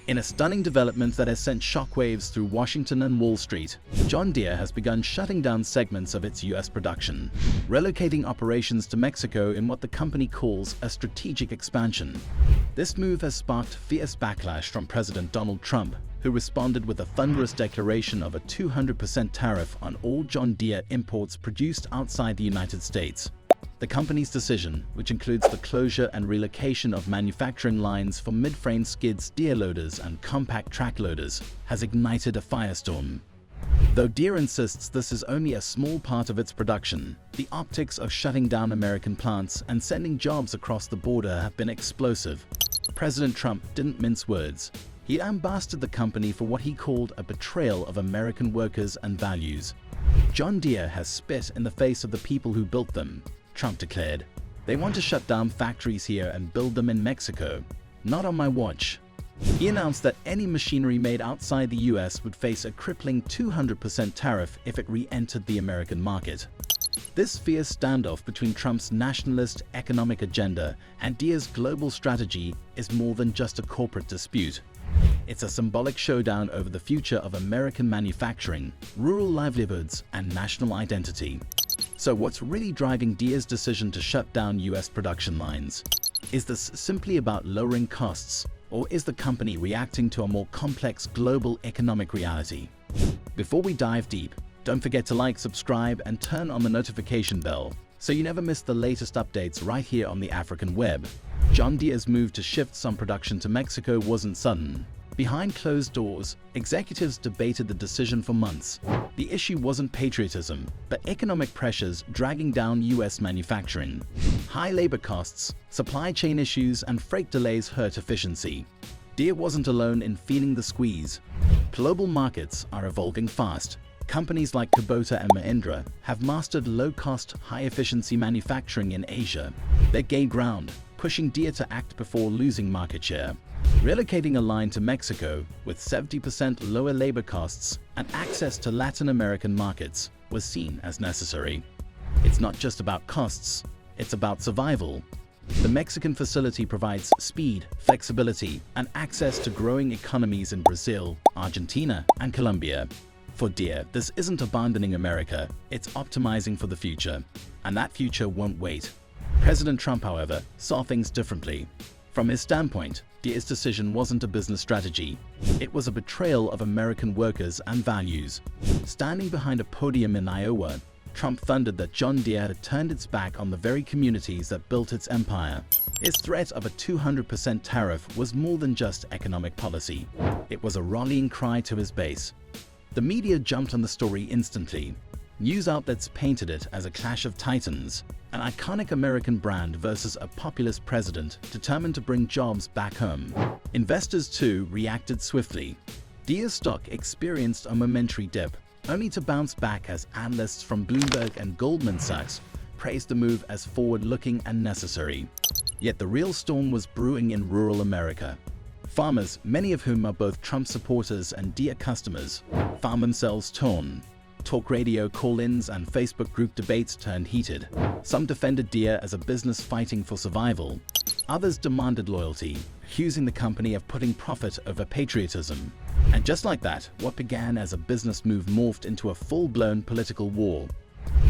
In a stunning development that has sent shockwaves through Washington and Wall Street, John Deere has begun shutting down segments of its U.S. production, relocating operations to Mexico in what the company calls a strategic expansion. This move has sparked fierce backlash from President Donald Trump, who responded with a thunderous declaration of a 200% tariff on all John Deere imports produced outside the United States. The company's decision, which includes the closure and relocation of manufacturing lines for mid-frame skids, Deere loaders, and compact track loaders, has ignited a firestorm. Though Deere insists this is only a small part of its production, the optics of shutting down American plants and sending jobs across the border have been explosive. President Trump didn't mince words. He lambasted the company for what he called a betrayal of American workers and values. John Deere has spit in the face of the people who built them, Trump declared. They want to shut down factories here and build them in Mexico. Not on my watch. He announced that any machinery made outside the US would face a crippling 200% tariff if it re-entered the American market. This fierce standoff between Trump's nationalist economic agenda and Deere's global strategy is more than just a corporate dispute. It's a symbolic showdown over the future of American manufacturing, rural livelihoods, and national identity. So what's really driving Deere's decision to shut down US production lines? Is this simply about lowering costs, or is the company reacting to a more complex global economic reality? Before we dive deep, don't forget to like, subscribe, and turn on the notification bell so you never miss the latest updates right here on the African web. John Deere's move to shift some production to Mexico wasn't sudden. Behind closed doors, executives debated the decision for months. The issue wasn't patriotism, but economic pressures dragging down US manufacturing. High labor costs, supply chain issues, and freight delays hurt efficiency. Deere wasn't alone in feeling the squeeze. Global markets are evolving fast. Companies like Kubota and Mahindra have mastered low-cost, high-efficiency manufacturing in Asia. They gained ground, pushing Deere to act before losing market share. Relocating a line to Mexico with 70% lower labor costs and access to Latin American markets was seen as necessary. It's not just about costs, it's about survival. The Mexican facility provides speed, flexibility, and access to growing economies in Brazil, Argentina, and Colombia. For Deere, this isn't abandoning America, it's optimizing for the future. And that future won't wait. President Trump, however, saw things differently. From his standpoint, Deere's decision wasn't a business strategy. It was a betrayal of American workers and values. Standing behind a podium in Iowa, Trump thundered that John Deere had turned its back on the very communities that built its empire. His threat of a 200% tariff was more than just economic policy. It was a rallying cry to his base. The media jumped on the story instantly. News outlets painted it as a clash of titans, an iconic American brand versus a populist president determined to bring jobs back home. Investors, too, reacted swiftly. Deere's stock experienced a momentary dip, only to bounce back as analysts from Bloomberg and Goldman Sachs praised the move as forward-looking and necessary. Yet the real storm was brewing in rural America. Farmers, many of whom are both Trump supporters and Deere customers, found themselves torn. Talk radio call-ins and Facebook group debates turned heated. Some defended Deere as a business fighting for survival. Others demanded loyalty, accusing the company of putting profit over patriotism. And just like that, what began as a business move morphed into a full-blown political war.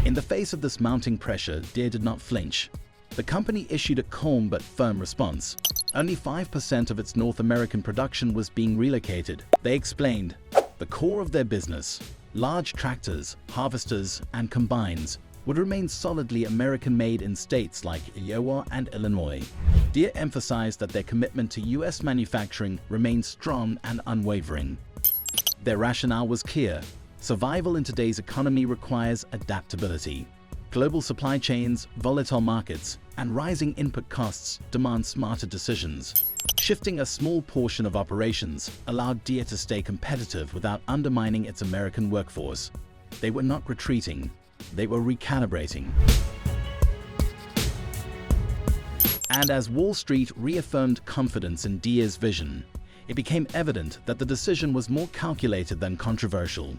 In the face of this mounting pressure, Deere did not flinch. The company issued a calm but firm response. Only 5% of its North American production was being relocated. They explained the core of their business, large tractors, harvesters, and combines, would remain solidly American-made in states like Iowa and Illinois. Deere emphasized that their commitment to US manufacturing remained strong and unwavering. Their rationale was clear. Survival in today's economy requires adaptability. Global supply chains, volatile markets, and rising input costs demand smarter decisions. Shifting a small portion of operations allowed Deere to stay competitive without undermining its American workforce. They were not retreating, they were recalibrating. And as Wall Street reaffirmed confidence in Deere's vision, it became evident that the decision was more calculated than controversial.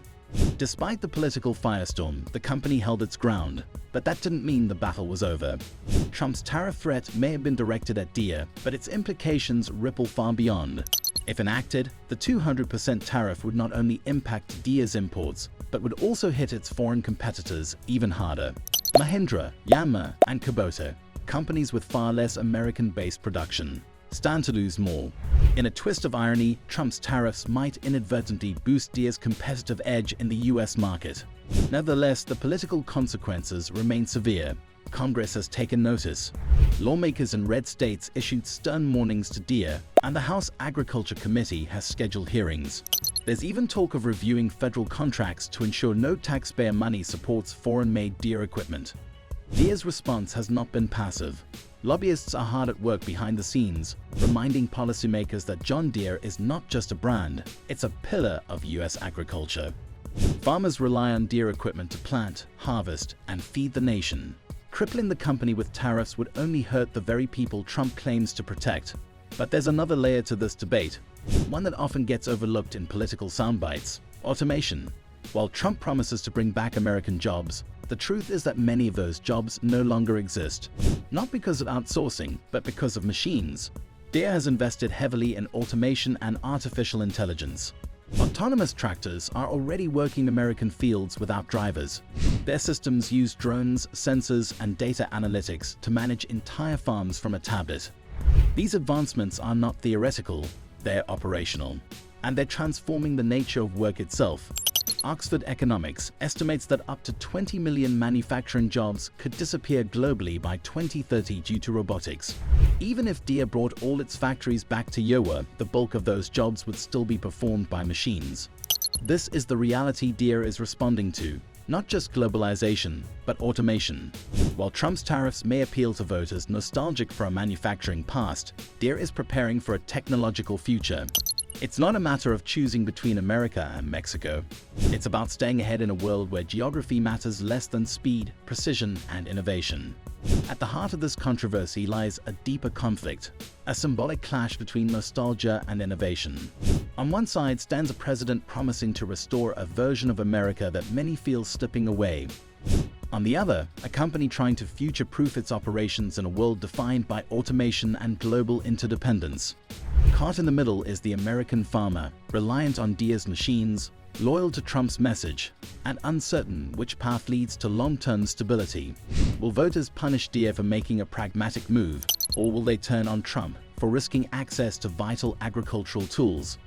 Despite the political firestorm, the company held its ground, but that didn't mean the battle was over. Trump's tariff threat may have been directed at Deere, but its implications ripple far beyond. If enacted, the 200% tariff would not only impact Deere's imports, but would also hit its foreign competitors even harder. Mahindra, Yanmar, and Kubota, companies with far less American-based production, stand to lose more. In a twist of irony, Trump's tariffs might inadvertently boost Deere's competitive edge in the US market. Nevertheless, the political consequences remain severe. Congress has taken notice. Lawmakers in red states issued stern warnings to Deere, and the House Agriculture Committee has scheduled hearings. There's even talk of reviewing federal contracts to ensure no taxpayer money supports foreign-made Deere equipment. Deere's response has not been passive. Lobbyists are hard at work behind the scenes, reminding policymakers that John Deere is not just a brand, it's a pillar of US agriculture. Farmers rely on Deere equipment to plant, harvest, and feed the nation. Crippling the company with tariffs would only hurt the very people Trump claims to protect. But there's another layer to this debate, one that often gets overlooked in political soundbites: automation. While Trump promises to bring back American jobs, the truth is that many of those jobs no longer exist. Not because of outsourcing, but because of machines. Deere has invested heavily in automation and artificial intelligence. Autonomous tractors are already working American fields without drivers. Their systems use drones, sensors, and data analytics to manage entire farms from a tablet. These advancements are not theoretical, they're operational. And they're transforming the nature of work itself. Oxford Economics estimates that up to 20 million manufacturing jobs could disappear globally by 2030 due to robotics. Even if Deere brought all its factories back to Iowa, the bulk of those jobs would still be performed by machines. This is the reality Deere is responding to. Not just globalization, but automation. While Trump's tariffs may appeal to voters nostalgic for a manufacturing past, Deere is preparing for a technological future. It's not a matter of choosing between America and Mexico. It's about staying ahead in a world where geography matters less than speed, precision, and innovation. At the heart of this controversy lies a deeper conflict, a symbolic clash between nostalgia and innovation. On one side stands a president promising to restore a version of America that many feel slipping away. On the other, a company trying to future-proof its operations in a world defined by automation and global interdependence. Caught in the middle is the American farmer, reliant on Deere's machines, loyal to Trump's message, and uncertain which path leads to long-term stability. Will voters punish Deere for making a pragmatic move, or will they turn on Trump for risking access to vital agricultural tools?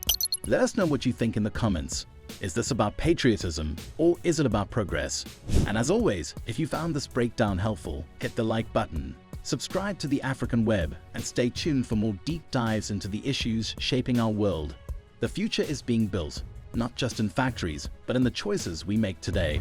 Let us know what you think in the comments. Is this about patriotism, or is it about progress? And as always, if you found this breakdown helpful, hit the like button, subscribe to the African Web, and stay tuned for more deep dives into the issues shaping our world. The future is being built, not just in factories, but in the choices we make today.